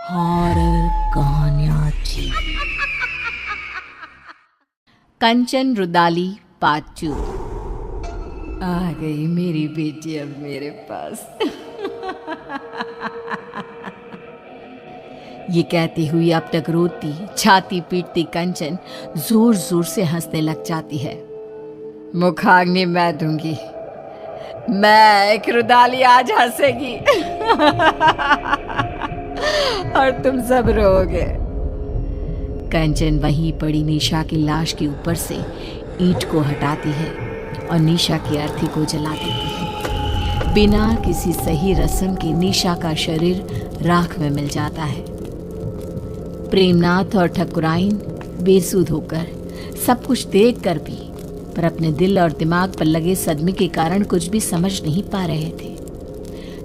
Horror कहानियाँ थी। कंचन rudali part 2। आ गई मेरी बेटी अब मेरे पास। ये कहती हुई अब तक रोती छाती पीटती कंचन जोर जोर से हंसने लग जाती है। मुखाग्नि मैं दूंगी, मैं एक रुदाली आज हंसेगी। और तुम सब रोओगे। कंचन वहीं पड़ी निशा की लाश के ऊपर से ईंट को हटाती है और निशा की अर्थी को जला देती है। बिना किसी सही रस्म के निशा का शरीर राख में मिल जाता है। प्रेमनाथ और ठकुराइन बेसुध होकर सब कुछ देख कर भी पर अपने दिल और दिमाग पर लगे सदमे के कारण कुछ भी समझ नहीं पा रहे थे।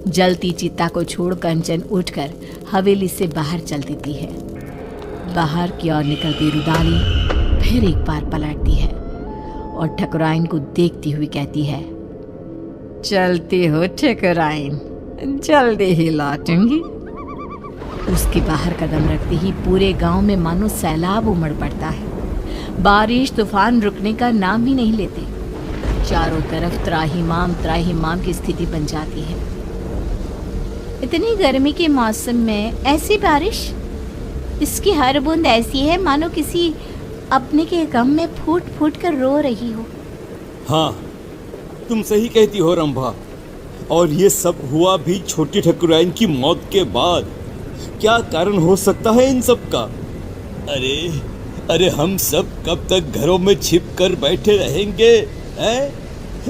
जलती चिता को छोड़ कंचन उठकर हवेली से बाहर चल देती है। बाहर की ओर निकलती रुदाली फिर एक बार पलटती है और ठकुराइन को देखती हुई कहती है, चलती हो ठकुराइन, जल्दी ही लौटूंगी। उसके बाहर कदम रखते ही पूरे गांव में मानो सैलाब उमड़ पड़ता है। बारिश तूफान रुकने का नाम ही नहीं लेते। चारों तरफ त्राहिमाम की स्थिति बन जाती है। इतनी गर्मी के मौसम में ऐसी बारिश, इसकी हर बूंद ऐसी है मानो किसी अपने के गम में फूट फूट कर रो रही हो। हाँ, तुम सही कहती हो रंभा। और ये सब हुआ भी छोटी ठकुराइन की मौत के बाद। क्या कारण हो सकता है इन सब का? अरे हम सब कब तक घरों में छिप कर बैठे रहेंगे?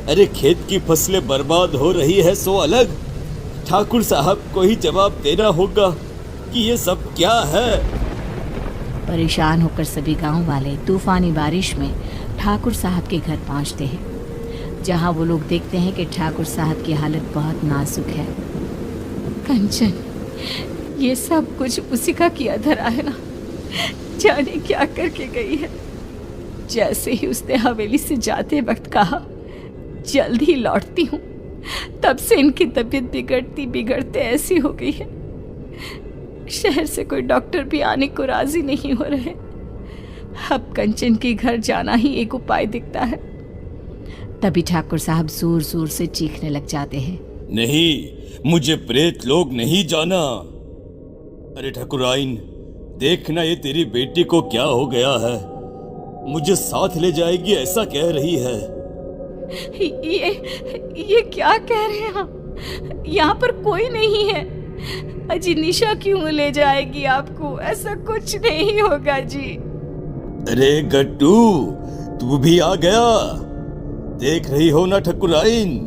अरे खेत की फसलें बर्बाद हो रही है सो अलग, ठाकुर साहब को ही जवाब देना होगा कि ये सब क्या है। परेशान होकर सभी गांव वाले तूफानी बारिश में ठाकुर साहब के घर पहुंचते हैं, जहां वो लोग देखते हैं कि ठाकुर साहब की हालत बहुत नाजुक है। कंचन, ये सब कुछ उसी का किया धरा है ना, जाने क्या करके गई है। जैसे ही उसने हवेली से जाते वक्त कहा जल्द ही लौटती हूँ, तब से इनकी तबीयत बिगड़ते ऐसी हो गई है। शहर से कोई डॉक्टर भी आने को राजी नहीं हो रहे। अब कंचन के घर जाना ही एक उपाय दिखता है। तभी ठाकुर साहब जोर जोर से चीखने लग जाते हैं, नहीं, मुझे प्रेत लोग नहीं जाना। अरे ठकुराइन, देखना ये तेरी बेटी को क्या हो गया है। मुझे साथ ले जाएगी ऐसा कह रही है। ये क्या कह रहे हैं आप? यहाँ पर कोई नहीं है। अजी निशा क्यों ले जाएगी आपको? ऐसा कुछ नहीं होगा जी। अरे गट्टू, तू भी आ गया। देख रही हो ना ठकुराइन,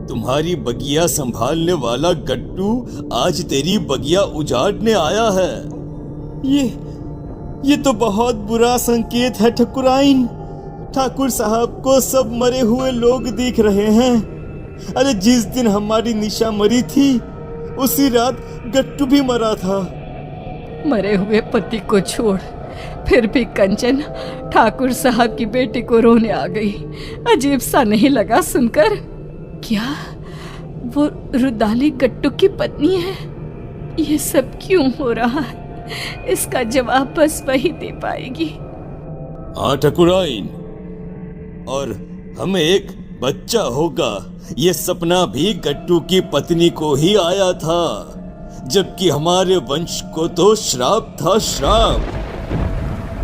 तुम्हारी बगिया संभालने वाला गट्टू आज तेरी बगिया उजाड़ने आया है। ये तो बहुत बुरा संकेत है ठकुराइन। ठाकुर साहब को सब मरे हुए लोग दिख रहे हैं। अरे जिस दिन हमारी निशा मरी थी उसी रात गट्टू भी मरा था। मरे हुए पति को छोड़ फिर भी कंचन ठाकुर साहब की बेटी को रोने आ गई। अजीब सा नहीं लगा सुनकर? क्या वो रुदाली गट्टू की पत्नी है? ये सब क्यों हो रहा है? इसका जवाब बस वही दे पाएगी। हाँ ठकुराइन, और हमें एक बच्चा होगा, ये सपना भी गट्टू की पत्नी को ही आया था, जबकि हमारे वंश को तो श्राप था, श्राप।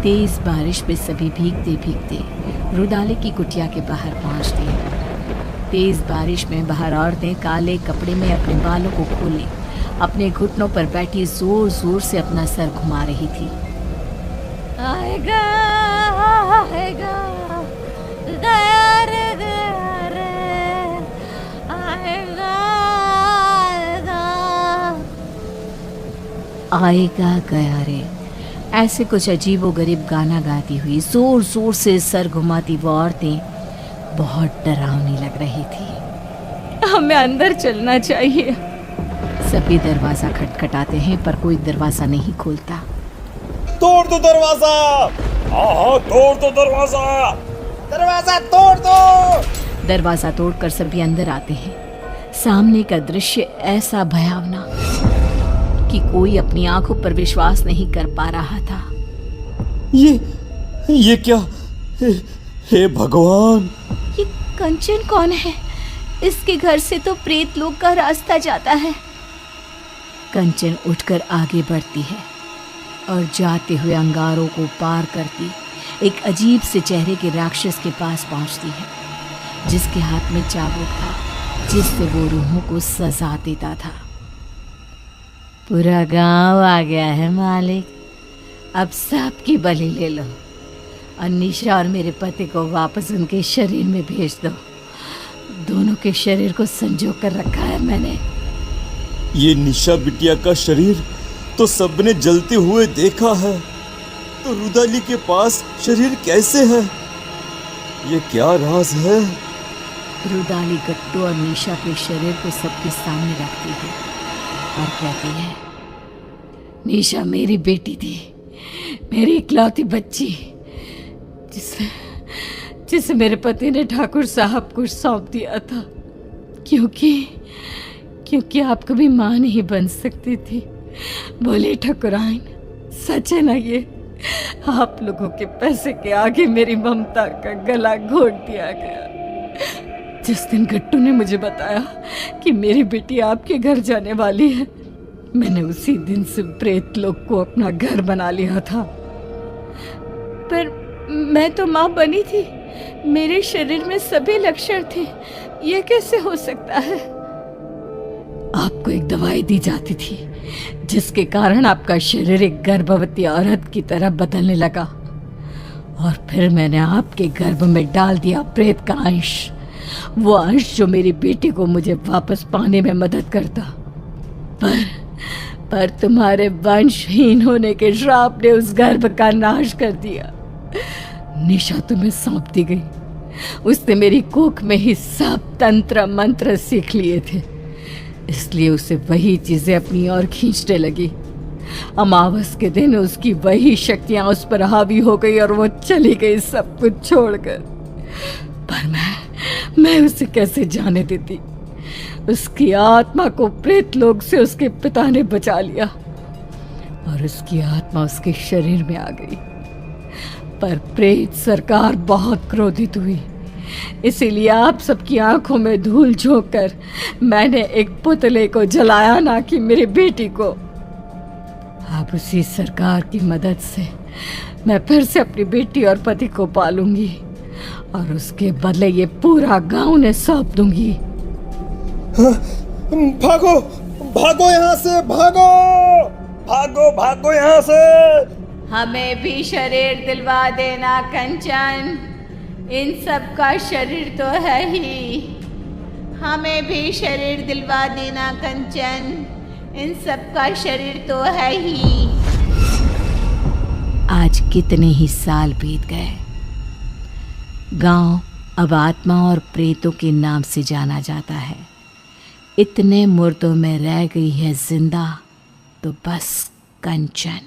तेज बारिश में सभी भीगते भीगते रुदाली की कुटिया के बाहर पहुंचते हैं। तेज बारिश में बाहर औरतें काले कपड़े में अपने बालों को खोले अपने घुटनों पर बैठी जोर जोर से अपना सर घुमा रही थी। आएगा, आएगा, गया रे, आएगा, आएगा गया रे। ऐसे कुछ अजीबोगरीब गाना गाती हुई जोर जोर से सर घुमाती वो औरतें बहुत डरावनी लग रही थी। हमें अंदर चलना चाहिए। सभी दरवाजा खटखटाते हैं पर कोई दरवाजा नहीं खोलता। तोड़ दो दरवाजा। हाँ, तोड़ दो दरवाजा। दरवाजा तोड़ दो। दरवाजा तोड़कर सभी अंदर आते हैं। सामने का दृश्य ऐसा भयावना कि कोई अपनी आंखों पर विश्वास नहीं कर पा रहा था। ये क्या? हे भगवान! ये कंचन कौन है? इसके घर से तो प्रेत लोक का रास्ता जाता है। कंचन उठकर आगे बढ़ती है और जाते हुए अंगारों को पार करती एक अजीब से चेहरे के राक्षस के पास पहुंचती है, जिसके हाथ में चाबुक था, जिससे वो रूहों को सजा देता था। पूरा गांव आ गया है मालिक, अब सबकी बलि ले लो और निशा और मेरे पति को वापस उनके शरीर में भेज दो। दोनों के शरीर को संजो कर रखा है मैंने। ये निशा बिटिया का शरीर तो सबने जलते हुए देखा है, तो रुदाली के पास शरीर कैसे है? ये क्या राज है? रुदाली गट्टू और निशा के शरीर को सबके सामने रखती है और कहती है, निशा मेरी बेटी थी, मेरी इकलौती बच्ची, जिसे मेरे पति ने ठाकुर साहब को सौंप दिया था, क्योंकि आप कभी मां नहीं बन सकती थी। बोले ठाकुराइन, सच है ना ये? आप लोगों के पैसे के आगे मेरी ममता का गला घोट दिया गया। जिस दिन गट्टू ने मुझे बताया कि मेरी बेटी आपके घर जाने वाली है, मैंने उसी दिन से प्रेत लोक को अपना घर बना लिया था। पर मैं तो मां बनी थी, मेरे शरीर में सभी लक्षण थे, ये कैसे हो सकता है? आपको एक दवाई दी जाती थी जिसके कारण आपका शरीर एक गर्भवती औरत की तरह बदलने लगा, और फिर मैंने आपके गर्भ में डाल दिया प्रेत का अंश, वो अंश जो मेरी बेटी को मुझे वापस पाने में मदद करता। पर तुम्हारे वंशहीन होने के श्राप ने उस गर्भ का नाश कर दिया। निशा तुम्हें सौंप दी गई, उसने मेरी कोख में ही सब तंत्र मंत्र सीख लिए थे, इसलिए उसे वही चीजें अपनी ओर खींचने लगी। अमावस के दिन उसकी वही शक्तियां उस पर हावी हो गई और वो चली गई सब कुछ छोड़कर। पर मैं उसे कैसे जाने देती? उसकी आत्मा को प्रेत लोक से उसके पिता ने बचा लिया और उसकी आत्मा उसके शरीर में आ गई। पर प्रेत सरकार बहुत क्रोधित हुई, इसीलिए आप सबकी आंखों में धूल झोंक कर मैंने एक पुतले को जलाया, ना कि मेरी बेटी को। अब उसी सरकार की मदद से मैं फिर से अपनी बेटी और पति को पालूंगी और उसके बदले ये पूरा गांव ने सौंप दूंगी। भागो भागो यहाँ से, भागो भागो भागो यहाँ से। हमें भी शरीर दिलवा देना कंचन, इन सब का शरीर तो है ही। हमें भी शरीर दिलवा देना कंचन, इन सब का शरीर तो है ही। आज कितने ही साल बीत गए, गांव अब आत्मा और प्रेतों के नाम से जाना जाता है। इतने मुर्दों में रह गई है जिंदा तो बस कंचन।